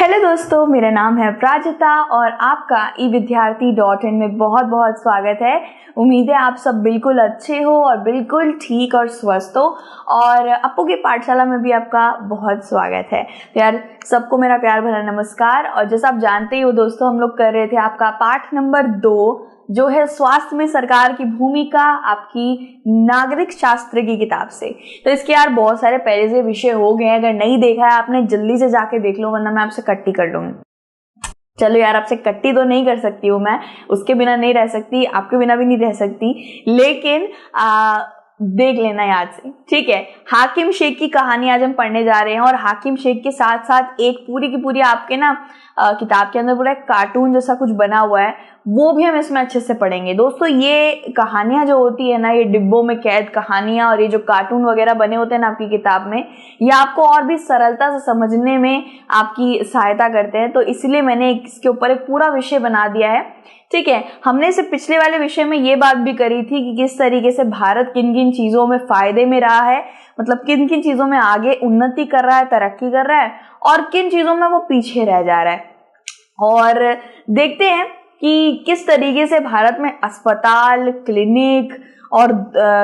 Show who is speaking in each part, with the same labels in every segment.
Speaker 1: Hello दोस्तों, मेरा नाम है प्राजक्ता और आपका evidyarthi.in में बहुत बहुत स्वागत है। उम्मीद है आप सब बिल्कुल अच्छे हो और बिल्कुल ठीक और स्वस्थ हो और अप्पू की पाठशाला में भी आपका बहुत स्वागत है। तो यार सबको मेरा प्यार भरा नमस्कार। और जैसा आप जानते ही हो दोस्तों, हम लोग कर रहे थे आपका पाठ नंबर 2 जो है स्वास्थ्य में सरकार की भूमिका, आपकी नागरिक शास्त्र की किताब से। तो इसके यार बहुत सारे पहले से विषय हो गए हैं, अगर नहीं देखा है आपने जल्दी से जाके देख लो, वरना मैं आपसे कट्टी कर लूंगी। चलो यार, आपसे कट्टी तो नहीं कर सकती हूँ मैं, उसके बिना नहीं रह सकती, आपके बिना भी नहीं रह सकती, लेकिन देख लेना याद से, ठीक है। हाकिम शेख की कहानी आज हम पढ़ने जा रहे हैं और हाकिम शेख के साथ साथ एक पूरी की पूरी आपके ना किताब के अंदर पूरा एक कार्टून जैसा कुछ बना हुआ है, वो भी हम इसमें अच्छे से पढ़ेंगे। दोस्तों ये कहानियां जो होती है ना, ये डिब्बों में कैद कहानियां और ये जो कार्टून वगैरह बने होते हैं ना आपकी किताब में, ये आपको और भी सरलता से समझने में आपकी सहायता करते हैं। तो इसलिए मैंने इसके ऊपर एक पूरा विषय बना दिया है, ठीक है। हमने इसे पिछले वाले विषय में ये बात भी करी थी कि किस तरीके से भारत किन किन चीजों में फायदे में रहा है, मतलब किन किन चीजों में आगे उन्नति कर रहा है, तरक्की कर रहा है, और किन चीजों में वो पीछे रह जा रहा है। और देखते हैं कि किस तरीके से भारत में अस्पताल, क्लिनिक और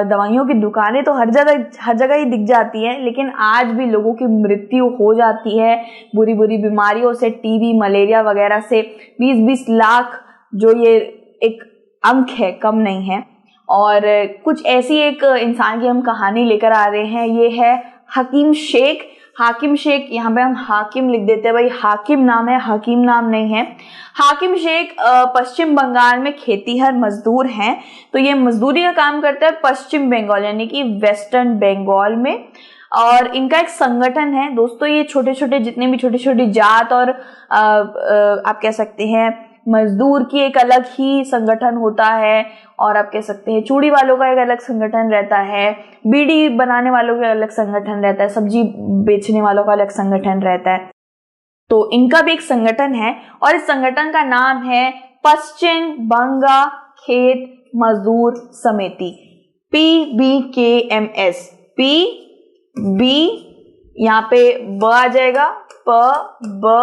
Speaker 1: दवाइयों की दुकानें तो हर जगह ही दिख जाती हैं, लेकिन आज भी लोगों की मृत्यु हो जाती है बुरी बुरी बीमारियों से, टीबी, मलेरिया वगैरह से। 20-20 लाख जो ये एक अंक है, कम नहीं है। और कुछ ऐसी एक इंसान की हम कहानी लेकर आ रहे हैं, ये है हकीम शेख। हाकिम शेख, यहाँ पे हम हाकिम लिख देते हैं भाई, हाकिम नाम है, हकीम नाम नहीं है। हाकिम शेख पश्चिम बंगाल में खेतीहर मजदूर हैं। तो ये मजदूरी का काम करते हैं पश्चिम बंगाल यानी कि वेस्टर्न बंगाल में। और इनका एक संगठन है दोस्तों, ये छोटे छोटे जितने भी छोटी छोटी जात और आप कह सकते हैं मजदूर की एक अलग ही संगठन होता है, और आप कह सकते हैं चूड़ी वालों का एक अलग संगठन रहता है, बीड़ी बनाने वालों का अलग संगठन रहता है, सब्जी बेचने वालों का अलग संगठन रहता है। तो इनका भी एक संगठन है और इस संगठन का नाम है पश्चिम बंगा खेत मजदूर समिति, PBKMS। PB यहाँ पे ब आ जाएगा, ब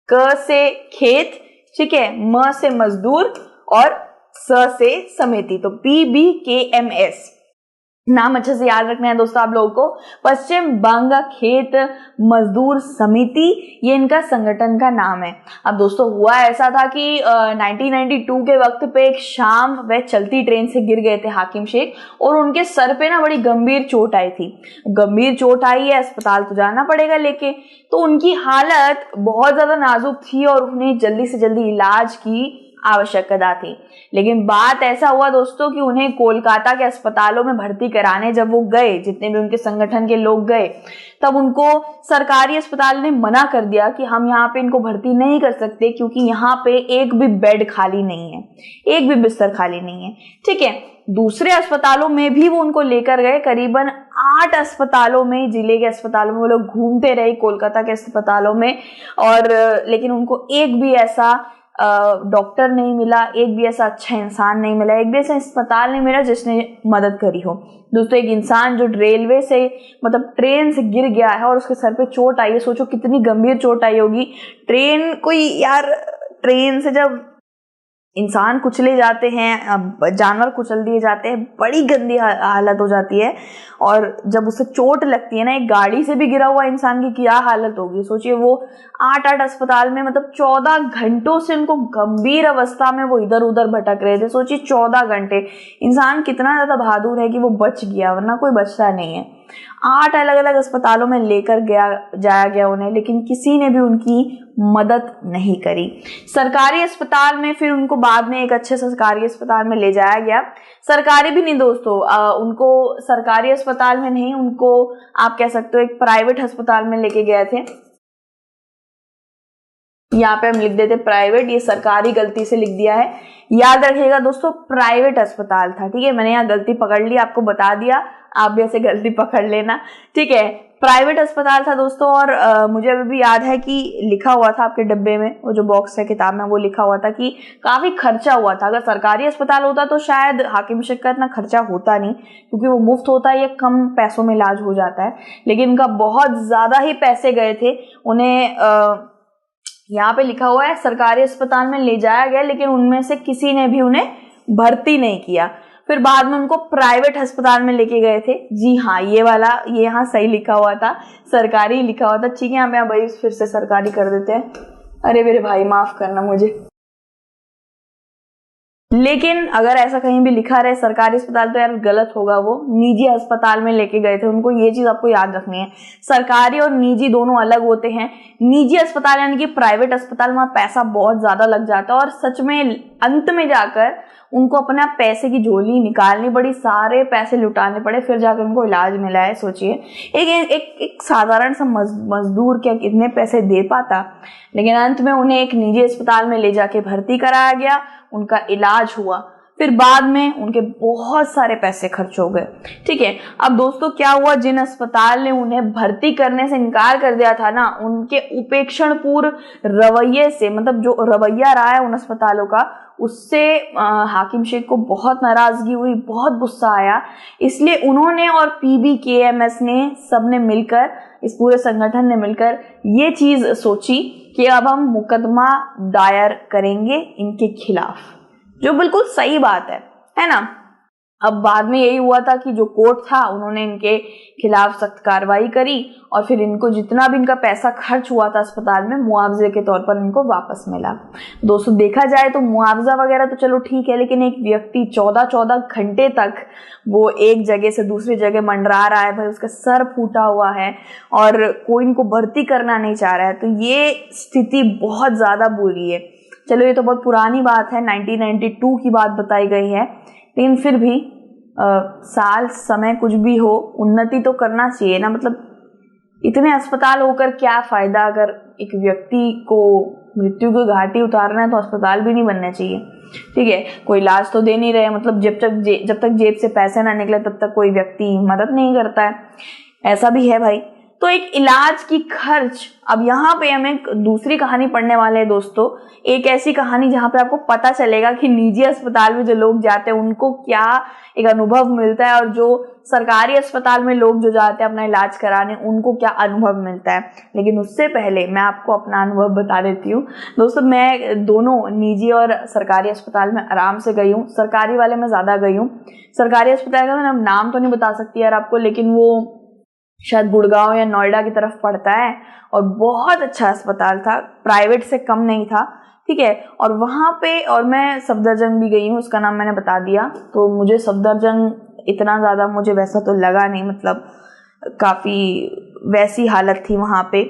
Speaker 1: क से खेत, ठीक है, म से मजदूर और स से समिति, तो PBKMS नाम अच्छे से याद रखना है दोस्तों आप लोगों को। पश्चिम बंग खेत मजदूर समिति, ये इनका संगठन का नाम है। अब दोस्तों हुआ ऐसा था कि 1992 के वक्त पे एक शाम वह चलती ट्रेन से गिर गए थे हाकिम शेख, और उनके सर पे ना बड़ी गंभीर चोट आई थी। गंभीर चोट आई है, अस्पताल तो जाना पड़ेगा लेके। तो उनकी हालत बहुत ज्यादा नाजुक थी और उन्हें जल्दी से जल्दी इलाज की आवश्यकता थी। लेकिन बात ऐसा हुआ दोस्तों कि उन्हें कोलकाता के अस्पतालों में भर्ती कराने जब वो गए, जितने भी उनके संगठन के लोग गए, तब उनको सरकारी अस्पताल ने मना कर दिया कि हम यहाँ पे इनको भर्ती नहीं कर सकते, क्योंकि यहाँ पे एक भी बेड खाली नहीं है, एक भी बिस्तर खाली नहीं है, ठीक है। दूसरे अस्पतालों में भी वो उनको लेकर गए, करीबन 8 अस्पतालों में, जिले के अस्पतालों में वो लोग घूमते रहे, कोलकाता के अस्पतालों में, और लेकिन उनको एक भी ऐसा डॉक्टर नहीं मिला, एक भी ऐसा अच्छा इंसान नहीं मिला, एक भी ऐसा अस्पताल नहीं मिला जिसने मदद करी हो। दोस्तों एक इंसान जो रेलवे से मतलब ट्रेन से गिर गया है और उसके सर पे चोट आई है, सोचो कितनी गंभीर चोट आई होगी। ट्रेन कोई यार, ट्रेन से जब इंसान कुचले जाते हैं, जानवर कुचल दिए जाते हैं, बड़ी गंदी हालत हो जाती है। और जब उसे चोट लगती है ना, एक गाड़ी से भी गिरा हुआ इंसान की क्या हालत होगी सोचिए। वो 8 अस्पताल में, मतलब 14 घंटों से उनको गंभीर अवस्था में वो इधर उधर भटक रहे थे। सोचिए 14 घंटे, इंसान कितना ज्यादा बहादुर है कि वो बच गया, वरना कोई बचता नहीं है। 8 अलग अलग अस्पतालों में लेकर जाया गया उन्हें, लेकिन किसी ने भी उनकी मदद नहीं करी। सरकारी अस्पताल में फिर उनको बाद में एक अच्छे सरकारी अस्पताल में ले जाया गया। सरकारी भी नहीं दोस्तों, उनको सरकारी अस्पताल में नहीं, उनको आप कह सकते हो एक प्राइवेट अस्पताल में लेके गए थे। यहाँ पे हम लिख देते प्राइवेट, ये सरकारी गलती से लिख दिया है, याद रखिएगा दोस्तों प्राइवेट अस्पताल था, ठीक है। मैंने यहाँ गलती पकड़ ली, आपको बता दिया, आप भी ऐसे गलती पकड़ लेना, ठीक है। प्राइवेट अस्पताल था दोस्तों। और मुझे अभी भी याद है कि लिखा हुआ था आपके डब्बे में, वो जो बॉक्स है किताब में, वो लिखा हुआ था कि काफी खर्चा हुआ था। अगर सरकारी अस्पताल होता तो शायद हाकिम शेख का इतना खर्चा होता नहीं, क्योंकि वो मुफ्त होता है या कम पैसों में इलाज हो जाता है, लेकिन उनका बहुत ज्यादा ही पैसे गए थे। उन्हें यहाँ पे लिखा हुआ है सरकारी अस्पताल में ले जाया गया, लेकिन उनमें से किसी ने भी उन्हें भर्ती नहीं किया। फिर बाद में उनको प्राइवेट अस्पताल में लेके गए थे। जी हाँ, ये वाला, ये यहाँ सही लिखा हुआ था, सरकारी लिखा हुआ था। ठीक है, यहाँ पे भाई फिर से सरकारी कर देते हैं। अरे मेरे भाई माफ करना मुझे, लेकिन अगर ऐसा कहीं भी लिखा रहे सरकारी अस्पताल तो यार गलत होगा। वो निजी अस्पताल में लेके गए थे उनको, ये चीज आपको याद रखनी है। सरकारी और निजी दोनों अलग होते हैं। निजी अस्पताल यानी कि प्राइवेट अस्पताल, वहां पैसा बहुत ज्यादा लग जाता है और सच में अंत में जाकर उनको अपना पैसे की झोली निकालनी पड़ी, सारे पैसे लुटाने पड़े, फिर जाकर उनको इलाज मिला है। सोचिए एक साधारण सा मजदूर क्या कितने पैसे दे पाता, लेकिन अंत में उन्हें एक निजी अस्पताल में ले जाके भर्ती कराया गया, उनका इलाज हुआ, फिर बाद में उनके बहुत सारे पैसे खर्च हो गए। ठीक है, अब दोस्तों क्या हुआ, जिन अस्पताल ने उन्हें भर्ती करने से इनकार कर दिया था ना, उनके उपेक्षण पूर्ण रवैये से, मतलब जो रवैया रहा है उन अस्पतालों का, उससे हाकिम शेख को बहुत नाराजगी हुई, बहुत गुस्सा आया। इसलिए उन्होंने और PBKMS ने सबने मिलकर, इस पूरे संगठन ने मिलकर ये चीज सोची कि अब हम मुकदमा दायर करेंगे इनके खिलाफ, जो बिल्कुल सही बात है ना। अब बाद में यही हुआ था कि जो कोर्ट था उन्होंने इनके खिलाफ सख्त कार्रवाई करी और फिर इनको जितना भी इनका पैसा खर्च हुआ था अस्पताल में, मुआवजे के तौर पर इनको वापस मिला। दोस्तों देखा जाए तो मुआवजा वगैरह तो चलो ठीक है, लेकिन एक व्यक्ति 14-14 घंटे तक वो एक जगह से दूसरी जगह मंडरा रहा है, भाई उसका सर फूटा हुआ है और कोई इनको भर्ती करना नहीं चाह रहा है, तो ये स्थिति बहुत ज्यादा बुरी है। चलो ये तो बहुत पुरानी बात है, 1992 की बात बताई गई है, लेकिन फिर भी साल समय कुछ भी हो, उन्नति तो करना चाहिए ना। मतलब इतने अस्पताल होकर क्या फायदा, अगर एक व्यक्ति को मृत्यु की घाटी उतारना है तो अस्पताल भी नहीं बनना चाहिए। ठीक है, कोई इलाज तो दे नहीं रहे, मतलब जब तक जेब से पैसे ना निकले तब तक कोई व्यक्ति मदद नहीं करता है, ऐसा भी है भाई। तो एक इलाज की खर्च, अब यहाँ पे हम एक दूसरी कहानी पढ़ने वाले हैं दोस्तों, एक ऐसी कहानी जहाँ पे आपको पता चलेगा कि निजी अस्पताल में जो लोग जाते हैं उनको क्या एक अनुभव मिलता है और जो सरकारी अस्पताल में लोग जो जाते हैं अपना इलाज कराने उनको क्या अनुभव मिलता है। लेकिन उससे पहले मैं आपको अपना अनुभव बता देती हूँ दोस्तों। मैं दोनों निजी और सरकारी अस्पताल में आराम से गई हूँ, सरकारी वाले में ज्यादा गई हूँ। सरकारी अस्पताल का मैं नाम तो नहीं बता सकती यार आपको, लेकिन वो शायद गुड़गांव या नोएडा की तरफ पड़ता है और बहुत अच्छा अस्पताल था, प्राइवेट से कम नहीं था। ठीक है, और वहां पे, और मैं सफदरजंग भी गई हूँ, उसका नाम मैंने बता दिया। तो मुझे सफदरजंग इतना ज्यादा मुझे वैसा तो लगा नहीं, मतलब काफी वैसी हालत थी वहां पे,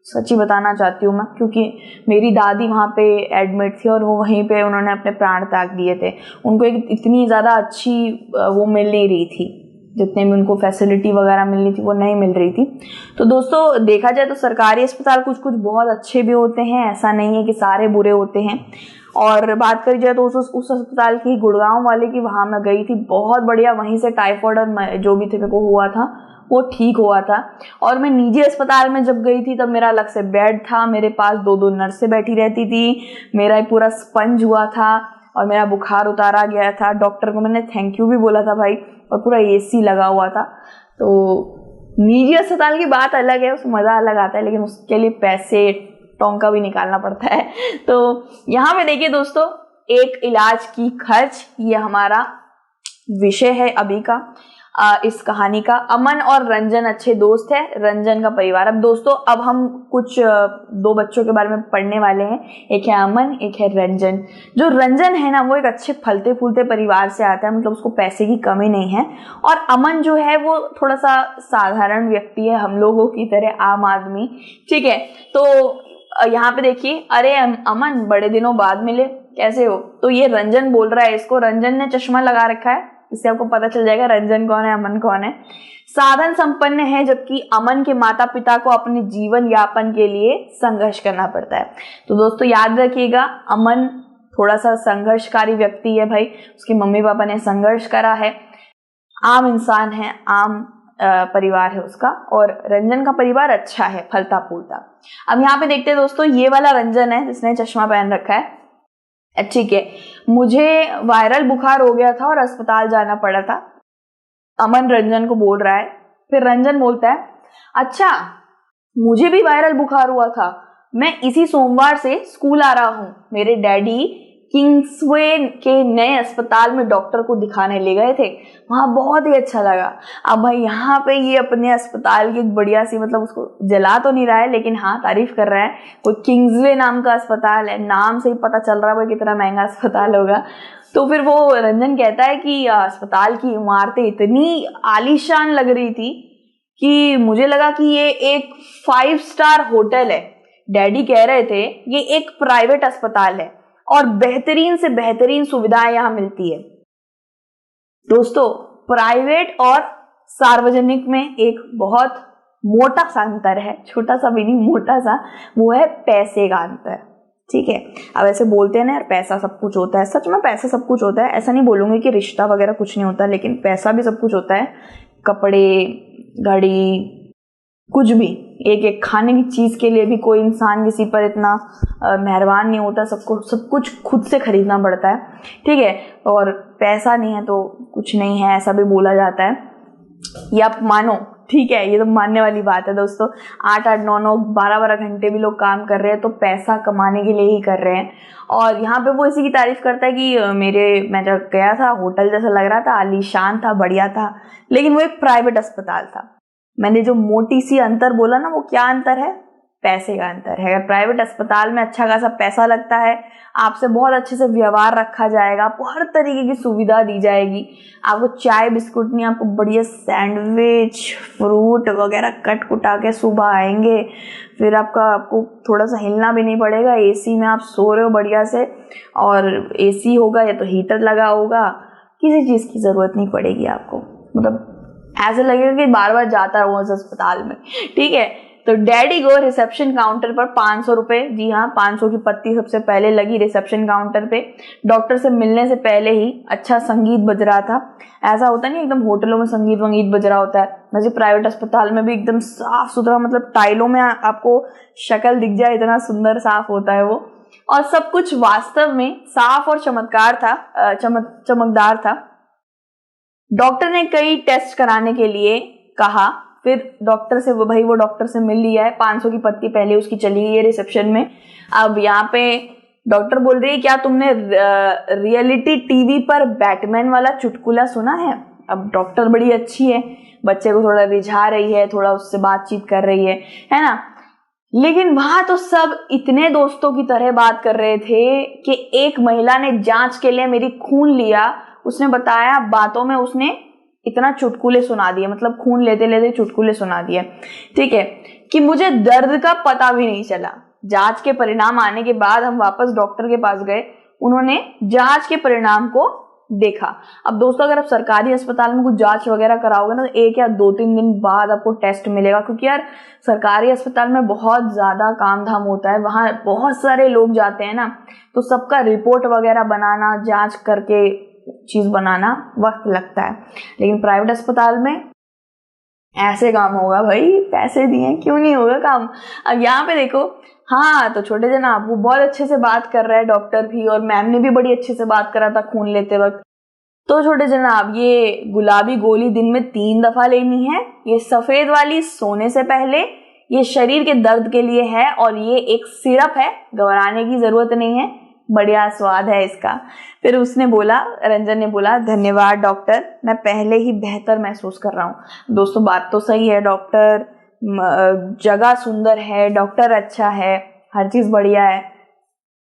Speaker 1: सच्ची बताना चाहती हूँ मैं, क्योंकि मेरी दादी वहाँ पे एडमिट थी और वो वहीं पे उन्होंने अपने प्राण त्याग दिए थे। उनको एक इतनी ज़्यादा अच्छी वो मिल नहीं रही थी, जितने भी उनको फैसिलिटी वगैरह मिलनी थी वो नहीं मिल रही थी। तो दोस्तों देखा जाए तो सरकारी अस्पताल कुछ कुछ बहुत अच्छे भी होते हैं, ऐसा नहीं है कि सारे बुरे होते हैं। और बात करी जाए तो उस अस्पताल की, गुड़गांव वाले की, वहाँ मैं गई थी, बहुत बढ़िया, वहीं से टाइफाइड और जो भी थे मेरे को हुआ था वो ठीक हुआ था। और मैं निजी अस्पताल में जब गई थी तब मेरा अलग से बेड था, मेरे पास 2-2 नर्सें बैठी रहती थी, मेरा पूरा स्पंज हुआ था और मेरा बुखार उतारा गया था। डॉक्टर को मैंने थैंक यू भी बोला था भाई, और पूरा AC लगा हुआ था। तो निजी अस्पताल की बात अलग है, उसमें मज़ा अलग आता है, लेकिन उसके लिए पैसे टोंका भी निकालना पड़ता है। तो यहाँ पे देखिए दोस्तों, एक इलाज की खर्च, ये हमारा विषय है अभी का इस कहानी का। अमन और रंजन अच्छे दोस्त हैं, रंजन का परिवार। अब दोस्तों अब हम कुछ 2 बच्चों के बारे में पढ़ने वाले हैं, एक है अमन, एक है रंजन। जो रंजन है ना, वो एक अच्छे फलते फूलते परिवार से आता है, मतलब उसको पैसे की कमी नहीं है। और अमन जो है वो थोड़ा सा साधारण व्यक्ति है, हम लोगों की तरह आम आदमी। ठीक है, तो यहाँ पे देखिए, अरे अमन बड़े दिनों बाद मिले, कैसे हो? तो ये रंजन बोल रहा है इसको, रंजन ने चश्मा लगा रखा है, इससे आपको पता चल जाएगा रंजन कौन है, अमन कौन है। साधन संपन्न है, जबकि अमन के माता पिता को अपने जीवन यापन के लिए संघर्ष करना पड़ता है। तो दोस्तों याद रखिएगा, अमन थोड़ा सा संघर्षकारी व्यक्ति है भाई, उसके मम्मी पापा ने संघर्ष करा है, आम इंसान है, आम परिवार है उसका। और रंजन का परिवार अच्छा है, फलता फूलता। अब यहाँ पे देखते हैं दोस्तों, ये वाला रंजन है जिसने चश्मा पहन रखा है। ठीक है, मुझे वायरल बुखार हो गया था और अस्पताल जाना पड़ा था, अमन रंजन को बोल रहा है। फिर रंजन बोलता है, अच्छा मुझे भी वायरल बुखार हुआ था, मैं इसी सोमवार से स्कूल आ रहा हूँ। मेरे डैडी किंग्सवे के नए अस्पताल में डॉक्टर को दिखाने ले गए थे, वहाँ बहुत ही अच्छा लगा। अब भाई यहाँ पे ये अपने अस्पताल की एक बढ़िया सी, मतलब उसको जला तो नहीं रहा है लेकिन हाँ तारीफ कर रहा है। कोई किंग्सवे नाम का अस्पताल है, नाम से ही पता चल रहा है भाई कितना महंगा अस्पताल होगा। तो फिर वो रंजन कहता है कि अस्पताल की इमारतें इतनी आलीशान लग रही थी कि मुझे लगा कि ये एक 5 स्टार होटल है। डैडी कह रहे थे ये एक प्राइवेट अस्पताल है और बेहतरीन से बेहतरीन सुविधाएं यहाँ मिलती है। दोस्तों, प्राइवेट और सार्वजनिक में एक बहुत मोटा सा अंतर है, छोटा सा भी नहीं, मोटा सा, वो है पैसे का अंतर। ठीक है, अब ऐसे बोलते हैं ना यार पैसा सब कुछ होता है, सच में पैसा सब कुछ होता है। ऐसा नहीं बोलूंगी कि रिश्ता वगैरह कुछ नहीं होता, लेकिन पैसा भी सब कुछ होता है। कपड़े, घड़ी, कुछ भी, एक एक खाने की चीज के लिए भी कोई इंसान किसी पर इतना मेहरबान नहीं होता। सब कुछ खुद से खरीदना पड़ता है। ठीक है, और पैसा नहीं है तो कुछ नहीं है, ऐसा भी बोला जाता है। ये आप मानो, ठीक है, ये तो मानने वाली बात है दोस्तों। 8-8, 9-9, 12-12 घंटे भी लोग काम कर रहे हैं तो पैसा कमाने के लिए ही कर रहे हैं। और यहाँ पे वो इसी की तारीफ करता है कि मैं जब गया था होटल जैसा लग रहा था, आलीशान था, बढ़िया था, लेकिन वो एक प्राइवेट अस्पताल था। मैंने जो मोटी सी अंतर बोला ना, वो क्या अंतर है? पैसे का अंतर है। प्राइवेट अस्पताल में अच्छा खासा पैसा लगता है, आपसे बहुत अच्छे से व्यवहार रखा जाएगा, आपको हर तरीके की सुविधा दी जाएगी। आपको चाय बिस्कुट नहीं, आपको बढ़िया सैंडविच, फ्रूट वगैरह कट कुटा के सुबह आएंगे। फिर आपको थोड़ा सा हिलना भी नहीं पड़ेगा, एसी में आप सो रहे हो बढ़िया से, और एसी होगा या तो हीटर लगा होगा, किसी चीज़ की ज़रूरत नहीं पड़ेगी आपको। मतलब ऐसा लगेगा कि बार बार जाता रहूं उस अस्पताल में। ठीक है, तो डैडी को रिसेप्शन काउंटर पर 500 रुपए, जी हाँ 500 की पत्ती सबसे पहले लगी रिसेप्शन काउंटर पे। डॉक्टर से मिलने से पहले ही अच्छा संगीत बज रहा था। ऐसा होता नहीं एकदम होटलों में संगीत वंगीत बज रहा होता है, वैसे प्राइवेट अस्पताल में भी एकदम साफ सुथरा, मतलब टाइलों में आपको शक्ल दिख जाए, इतना सुंदर साफ होता है वो। और सब कुछ वास्तव में साफ और चमकदार था। डॉक्टर ने कई टेस्ट कराने के लिए कहा। फिर डॉक्टर से वो डॉक्टर से मिल लिया है, 500 की पत्ती पहले उसकी चली गई है रिसेप्शन में। अब यहाँ पे डॉक्टर बोल रही है, क्या तुमने रियलिटी टीवी पर बैटमैन वाला चुटकुला सुना है? अब डॉक्टर बड़ी अच्छी है, बच्चे को थोड़ा रिझा रही है, थोड़ा उससे बातचीत कर रही है ना। लेकिन वहां तो सब इतने दोस्तों की तरह बात कर रहे थे कि एक महिला ने जांच के लिए मेरी खून लिया। उसने बताया बातों में उसने इतना चुटकुले सुना दिए, मतलब खून लेते लेते चुटकुले सुना दिए। ठीक है, कि मुझे दर्द का पता भी नहीं चला। जांच के परिणाम आने के बाद हम वापस डॉक्टर के पास गए, उन्होंने जांच के परिणाम को देखा। अब दोस्तों, अगर आप सरकारी अस्पताल में कुछ जांच वगैरह कराओगे ना, तो 1 या 2-3 दिन बाद आपको टेस्ट मिलेगा, क्योंकि यार सरकारी अस्पताल में बहुत ज्यादा काम धाम होता है, वहां बहुत सारे लोग जाते हैं ना, तो सबका रिपोर्ट वगैरह बनाना, जांच करके चीज बनाना वक्त लगता है। लेकिन प्राइवेट अस्पताल में ऐसे काम होगा भाई, पैसे दिए क्यों नहीं होगा काम। अब यहाँ पे देखो, हाँ तो छोटे जनाब वो बहुत अच्छे से बात कर रहा है, डॉक्टर भी, और मैम ने भी बड़ी अच्छे से बात करा था खून लेते वक्त। तो छोटे जनाब, ये गुलाबी गोली दिन में 3 दफा लेनी है, ये सफेद वाली सोने से पहले, ये शरीर के दर्द के लिए है, और ये एक सिरप है, घबराने की जरूरत नहीं है, बढ़िया स्वाद है इसका। फिर उसने बोला, रंजन ने बोला, धन्यवाद डॉक्टर, मैं पहले ही बेहतर महसूस कर रहा हूँ। दोस्तों बात तो सही है, डॉक्टर, जगह सुंदर है, डॉक्टर अच्छा है, हर चीज बढ़िया है,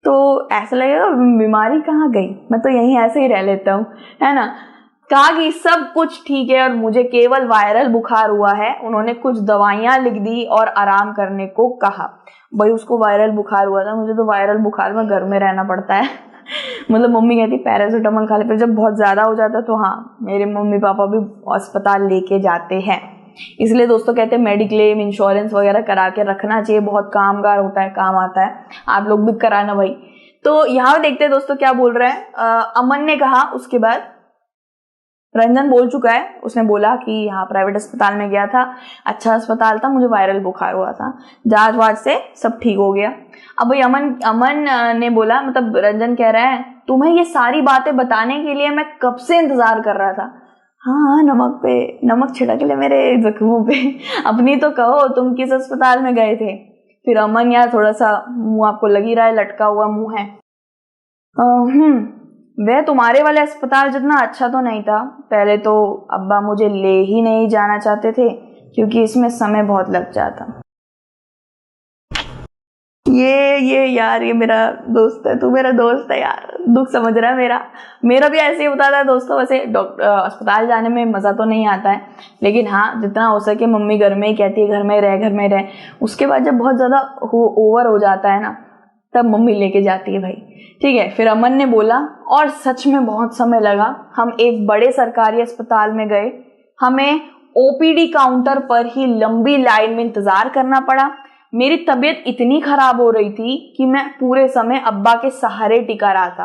Speaker 1: तो ऐसा लगेगा बीमारी कहाँ गई, मैं तो यहीं ऐसे ही रह लेता हूँ, है ना। कहा कि सब कुछ ठीक है और मुझे केवल वायरल बुखार हुआ है। उन्होंने कुछ दवाइयां लिख दी और आराम करने को कहा। भाई उसको वायरल बुखार हुआ था, मुझे तो वायरल बुखार में घर में रहना पड़ता है मतलब मम्मी कहती पैरासीटामोल खा ले, पर जब बहुत ज्यादा हो जाता है तो हाँ, मेरे मम्मी पापा भी अस्पताल लेके जाते हैं। इसलिए दोस्तों कहते हैं मेडिक्लेम, इंश्योरेंस वगैरह करा के रखना चाहिए, बहुत कामगार होता है, काम आता है, आप लोग भी कराना भाई। तो यहाँ देखते हैं दोस्तों क्या बोल रहे हैं। अमन ने कहा, उसके बाद रंजन बोल चुका है, उसने बोला कि यहाँ प्राइवेट अस्पताल में गया था, अच्छा अस्पताल था, मुझे वायरल बुखार हुआ था, जांच वाच से सब ठीक हो गया। अब भाई अमन ने बोला, मतलब रंजन कह रहा है, तुम्हें ये सारी बातें बताने के लिए मैं कब से इंतजार कर रहा था। हाँ, नमक छिड़क ले मेरे जख्मों पे अपनी तो कहो, तुम किस अस्पताल में गए थे? फिर अमन, यार थोड़ा सा मुंह आपको लग ही रहा है, लटका हुआ मुंह है। वह तुम्हारे वाले अस्पताल जितना अच्छा तो नहीं था। पहले तो अब्बा मुझे ले ही नहीं जाना चाहते थे क्योंकि इसमें समय बहुत लग जाता। ये यार, ये मेरा दोस्त है, तू मेरा दोस्त है यार, दुख समझ रहा है मेरा भी ऐसे ही होता था दोस्तों। वैसे डॉक्टर अस्पताल जाने में मज़ा तो नहीं आता है, लेकिन हाँ जितना हो सके मम्मी घर में ही कहती है घर में रह। उसके बाद जब बहुत ज़्यादा ओवर हो जाता है ना, तब मम्मी लेके जाती है भाई। ठीक है, फिर अमन ने बोला और सच में बहुत समय लगा। हम एक बड़े सरकारी अस्पताल में गए, हमें ओपीडी काउंटर पर ही लंबी लाइन में इंतजार करना पड़ा। मेरी तबीयत इतनी खराब हो रही थी कि मैं पूरे समय अब्बा के सहारे टिका रहा था।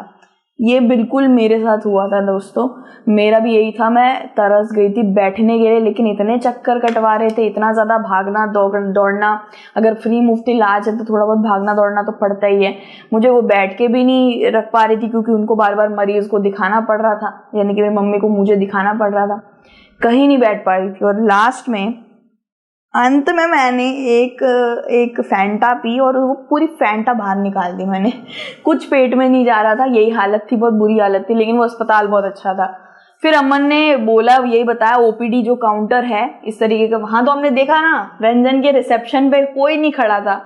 Speaker 1: ये बिल्कुल मेरे साथ हुआ था दोस्तों, मेरा भी यही था। मैं तरस गई थी बैठने के लिए, लेकिन इतने चक्कर कटवा रहे थे, इतना ज़्यादा भागना दौड़ना। अगर फ्री मुफ्त इलाज है तो थोड़ा बहुत भागना दौड़ना तो पड़ता ही है। मुझे वो बैठ के भी नहीं रख पा रही थी क्योंकि उनको बार बार मरीज़ को दिखाना पड़ रहा था, यानी कि मेरी मम्मी को मुझे दिखाना पड़ रहा था, कहीं नहीं बैठ पा रही थी। और लास्ट में अंत में मैंने एक फैंटा पी और वो पूरी फैंटा बाहर निकाल दी मैंने। कुछ पेट में नहीं जा रहा था, यही हालत थी, बहुत बुरी हालत थी, लेकिन वो अस्पताल बहुत अच्छा था। फिर अमन ने बोला, यही बताया, ओपीडी जो काउंटर है इस तरीके का, वहां तो हमने देखा ना रंजन के रिसेप्शन पे कोई नहीं खड़ा था,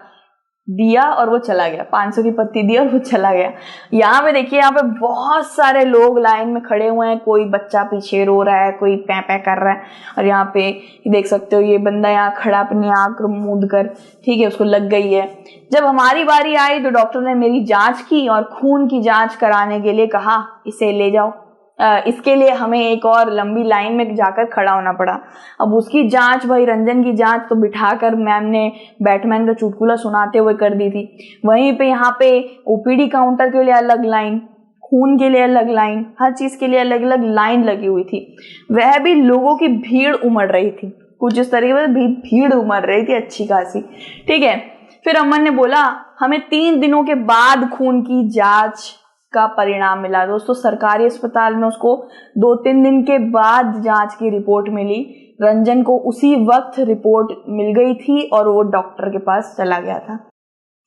Speaker 1: दिया और वो चला गया, 500 की पत्ती दी और वो चला गया। यहाँ पे देखिए, यहाँ पे बहुत सारे लोग लाइन में खड़े हुए हैं, कोई बच्चा पीछे रो रहा है, कोई पै कर रहा है, और यहाँ पे देख सकते हो ये बंदा यहाँ खड़ा अपनी आंख मूंद कर, ठीक है, उसको लग गई है। जब हमारी बारी आई तो डॉक्टर ने मेरी जांच की और खून की जांच कराने के लिए कहा इसे ले जाओ। इसके लिए हमें एक और लंबी लाइन में जाकर खड़ा होना पड़ा। अब उसकी जांच, भाई रंजन की जांच तो बिठाकर मैम ने बैटमैन का चुटकुला सुनाते हुए कर दी थी। वहीं पे यहाँ पे ओपीडी काउंटर के लिए अलग लाइन, खून के लिए अलग लाइन, हर चीज के लिए अलग अलग लाइन लगी हुई थी। वह भी लोगों की भीड़ उमड़ रही थी, कुछ इस तरीके से भीड़ उमड़ रही थी अच्छी खासी। ठीक है, फिर अमन ने बोला हमें 3 दिनों के बाद खून की जांच का परिणाम मिला। दोस्तों सरकारी अस्पताल में उसको 2-3 दिन के बाद जांच की रिपोर्ट मिली। रंजन को उसी वक्त रिपोर्ट मिल गई थी और वो डॉक्टर के पास चला गया था।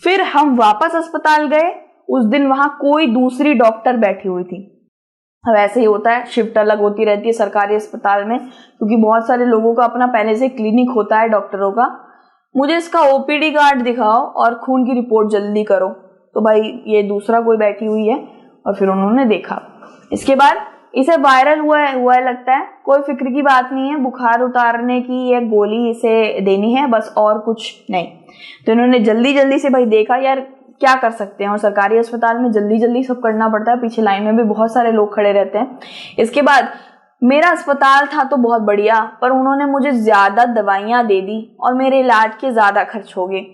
Speaker 1: फिर हम वापस अस्पताल गए, उस दिन वहां कोई दूसरी डॉक्टर बैठी हुई थी। अब ऐसे ही होता है, शिफ्ट अलग होती रहती है सरकारी अस्पताल में, क्योंकि बहुत सारे लोगों का अपना पहले से क्लिनिक होता है डॉक्टरों का। मुझे इसका ओपीडी कार्ड दिखाओ और खून की रिपोर्ट जल्दी करो। तो भाई ये दूसरा कोई बैठी हुई है, और फिर उन्होंने देखा। इसके बाद इसे वायरल हुआ है लगता है, कोई फिक्र की बात नहीं है, बुखार उतारने की ये गोली इसे देनी है बस, और कुछ नहीं। तो इन्होंने जल्दी से भाई देखा, यार क्या कर सकते हैं, और सरकारी अस्पताल में जल्दी सब करना पड़ता है, पीछे लाइन में भी बहुत सारे लोग खड़े रहते हैं। इसके बाद मेरा अस्पताल था तो बहुत बढ़िया, पर उन्होंने मुझे ज्यादा दवाइयां दे दी और मेरे इलाज के ज्यादा खर्च हो गए।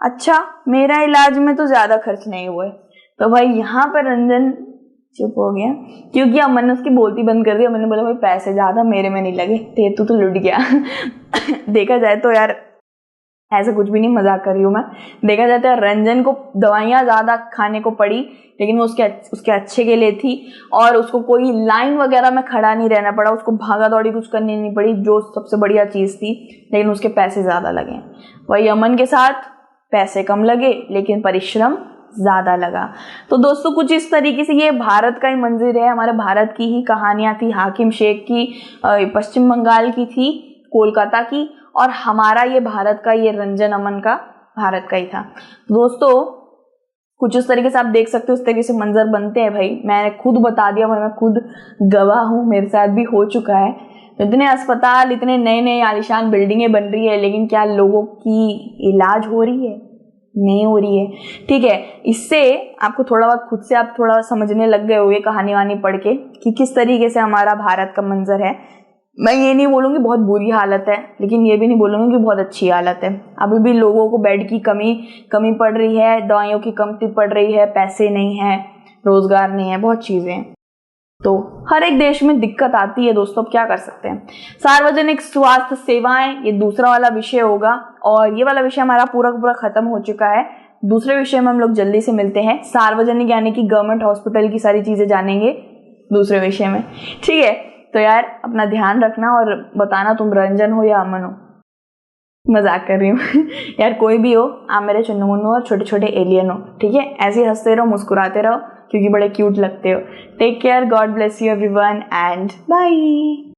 Speaker 1: अच्छा, मेरा इलाज में तो ज्यादा खर्च नहीं हुए। तो भाई यहाँ पर रंजन चुप हो गया, क्योंकि अमन ने उसकी बोलती बंद कर दी। अमन ने बोला भाई पैसे ज्यादा मेरे में नहीं लगे, तू तो लुट गया। देखा जाए तो यार ऐसा कुछ भी नहीं, मजाक कर रही हूँ मैं। देखा जाए तो रंजन को दवाइयाँ ज्यादा खाने को पड़ी, लेकिन वो उसके अच्छे के लिए थी, और उसको कोई लाइन वगैरह में खड़ा नहीं रहना पड़ा, उसको भागा दौड़ी कुछ करनी नहीं पड़ी, जो सबसे बढ़िया चीज थी। लेकिन उसके पैसे ज्यादा लगे। वही अमन के साथ पैसे कम लगे लेकिन परिश्रम ज्यादा लगा। तो दोस्तों कुछ इस तरीके से ये भारत का ही मंजिर है, हमारे भारत की ही कहानियां थी। हाकिम शेख की पश्चिम बंगाल की थी, कोलकाता की, और हमारा ये भारत का, ये रंजन अमन का भारत का ही था। दोस्तों कुछ इस तरीके से आप देख सकते हो, उस तरीके से मंजर बनते हैं भाई। मैंने खुद बता दिया भाई, मैं खुद गवाह हूँ, मेरे साथ भी हो चुका है। इतने अस्पताल, इतने नए आलीशान बिल्डिंगें बन रही है, लेकिन क्या लोगों की इलाज हो रही है? नहीं हो रही है। ठीक है, इससे आपको थोड़ा बहुत खुद से आप थोड़ा समझने लग गए होंगे कहानी वानी पढ़ के कि किस तरीके से हमारा भारत का मंजर है। मैं ये नहीं बोलूँगी बहुत बुरी हालत है, लेकिन ये भी नहीं बोलूँगी कि बहुत अच्छी हालत है। अभी भी लोगों को बेड की कमी पड़ रही है, दवाइयों की कमी पड़ रही है, पैसे नहीं है, रोजगार नहीं है, बहुत चीज़ें हैं। तो हर एक देश में दिक्कत आती है दोस्तों, अब क्या कर सकते हैं। सार्वजनिक स्वास्थ्य सेवाएं, ये दूसरा वाला विषय होगा, और ये वाला विषय हमारा पूरा खत्म हो चुका है। दूसरे विषय में हम लोग जल्दी से मिलते हैं। सार्वजनिक यानी कि गवर्नमेंट हॉस्पिटल की सारी चीजें जानेंगे दूसरे विषय में। ठीक है, तो यार अपना ध्यान रखना और बताना तुम रंजन हो या अमन हो। मजाक कर रही हूँ यार, कोई भी हो, आप मेरे चुन्नू मुन्नू और छोटे छोटे एलियन हो, ठीक है? ऐसे ही हंसते रहो, मुस्कुराते रहो, क्योंकि बड़े क्यूट लगते हो। Take care, God bless you everyone and bye.